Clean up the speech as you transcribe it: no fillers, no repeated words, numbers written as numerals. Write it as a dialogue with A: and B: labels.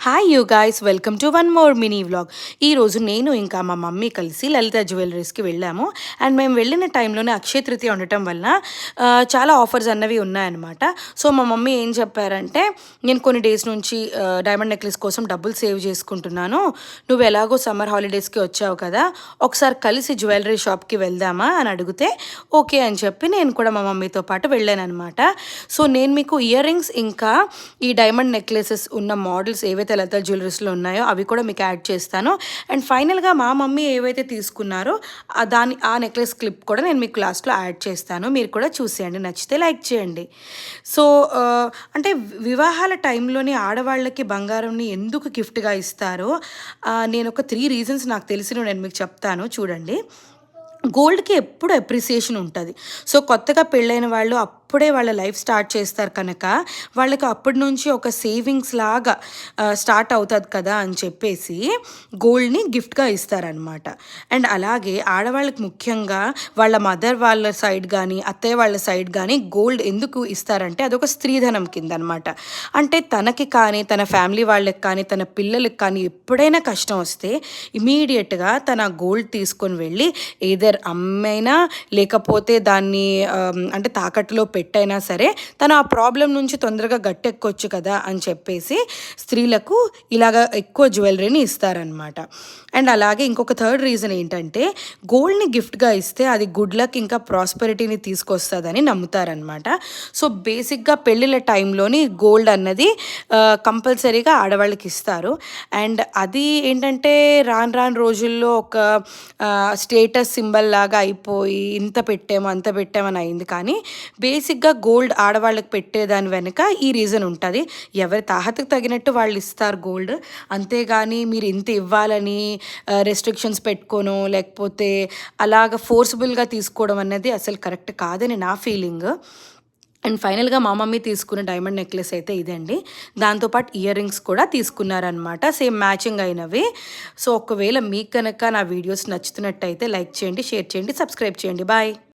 A: Hi you guys, welcome to one more mini vlog. ఈరోజు నేను ఇంకా మా మమ్మీ కలిసి లలిత జ్యువెలరీస్కి వెళ్ళాము. అండ్ మేము వెళ్ళిన టైంలోనే అక్షయ తృతీయ ఉండటం వలన చాలా ఆఫర్స్ అన్నవి ఉన్నాయన్నమాట. సో మా మమ్మీ ఏం చెప్పారంటే, నేను కొన్ని డేస్ నుంచి డైమండ్ నెక్లెస్ కోసం డబ్బులు సేవ్ చేసుకుంటున్నాను, నువ్వు ఎలాగో సమ్మర్ హాలిడేస్కి వచ్చావు కదా, ఒకసారి కలిసి జ్యువెలరీ షాప్కి వెళ్దామా అని అడిగితే ఓకే అని చెప్పి నేను కూడా మా మమ్మీతో పాటు వెళ్ళాను అనమాట. సో నేను మీకు ఇయర్ రింగ్స్ ఇంకా ఈ డైమండ్ నెక్లెసెస్ ఉన్న మోడల్స్ ఏవైతే లలిత జ్యువెలరీస్లో ఉన్నాయో అవి కూడా మీకు యాడ్ చేస్తాను. అండ్ ఫైనల్గా మా మమ్మీ ఏవైతే తీసుకున్నారో ఆ నెక్లెస్ క్లిప్ కూడా నేను మీకు లాస్ట్లో యాడ్ చేస్తాను. మీరు కూడా చూసేయండి, నచ్చితే లైక్ చేయండి. సో అంటే వివాహాల టైంలోని ఆడవాళ్ళకి బంగారంని ఎందుకు గిఫ్ట్గా ఇస్తారో నేను ఒక 3 రీజన్స్ నాకు తెలిసిన నేను మీకు చెప్తాను, చూడండి. గోల్డ్కి ఎప్పుడు అప్రిసియేషన్ ఉంటుంది. సో కొత్తగా పెళ్ళైన వాళ్ళు అప్పుడే వాళ్ళ లైఫ్ స్టార్ట్ చేస్తారు కనుక వాళ్ళకి అప్పటి నుంచి ఒక సేవింగ్స్ లాగా స్టార్ట్ అవుతుంది కదా అని చెప్పేసి గోల్డ్ని గిఫ్ట్గా ఇస్తారనమాట. అండ్ అలాగే ఆడవాళ్ళకి ముఖ్యంగా వాళ్ళ మదర్ వాళ్ళ సైడ్ కానీ అత్తయ్య వాళ్ళ సైడ్ కానీ గోల్డ్ ఎందుకు ఇస్తారంటే అదొక స్త్రీధనం కింద అనమాట. అంటే తనకి కానీ తన ఫ్యామిలీ వాళ్ళకి కానీ తన పిల్లలకి కానీ ఎప్పుడైనా కష్టం వస్తే ఇమీడియట్గా తన గోల్డ్ తీసుకొని వెళ్ళి ఏదర్ అమ్మైనా లేకపోతే దాన్ని అంటే తాకట్టులో పెట్టైనా సరే తను ఆ ప్రాబ్లం నుంచి తొందరగా గట్టెక్కొచ్చు కదా అని చెప్పేసి స్త్రీలకు ఇలాగ ఎక్కువ జ్యువెలరీని ఇస్తారనమాట. అండ్ అలాగే ఇంకొక థర్డ్ రీజన్ ఏంటంటే గోల్డ్ని గిఫ్ట్గా ఇస్తే అది గుడ్ లక్ ఇంకా ప్రాస్పెరిటీని తీసుకొస్తుందని నమ్ముతారనమాట. సో బేసిక్గా పెళ్ళిళ్ళ టైంలోని గోల్డ్ అన్నది కంపల్సరీగా ఆడవాళ్ళకి ఇస్తారు. అండ్ అది ఏంటంటే రాను రాను రోజుల్లో ఒక స్టేటస్ సింబల్ లాగా అయిపోయి ఇంత పెట్టాము అంత పెట్టామని అయింది. కానీ బేసిక్గా గోల్డ్ ఆడవాళ్ళకి పెట్టేదాని వెనుక ఈ రీజన్ ఉంటుంది. ఎవరి తాహతకు తగినట్టు వాళ్ళు ఇస్తారు గోల్డ్, అంతేగాని మీరు ఇంత ఇవ్వాలని రెస్ట్రిక్షన్స్ పెట్టుకోను లేకపోతే అలాగ ఫోర్స్బుల్గా తీసుకోవడం అనేది అసలు కరెక్ట్ కాదని నా ఫీలింగ్. అండ్ ఫైనల్గా మా మమ్మీ తీసుకున్న డైమండ్ నెక్లెస్ అయితే ఇదండి. దాంతోపాటు ఇయర్ రింగ్స్ కూడా తీసుకున్నారనమాట, సేమ్ మ్యాచింగ్ అయినవి. సో ఒకవేళ మీకు కనుక నా వీడియోస్ నచ్చుతున్నట్టయితే లైక్ చేయండి, షేర్ చేయండి, సబ్స్క్రైబ్ చేయండి. బాయ్.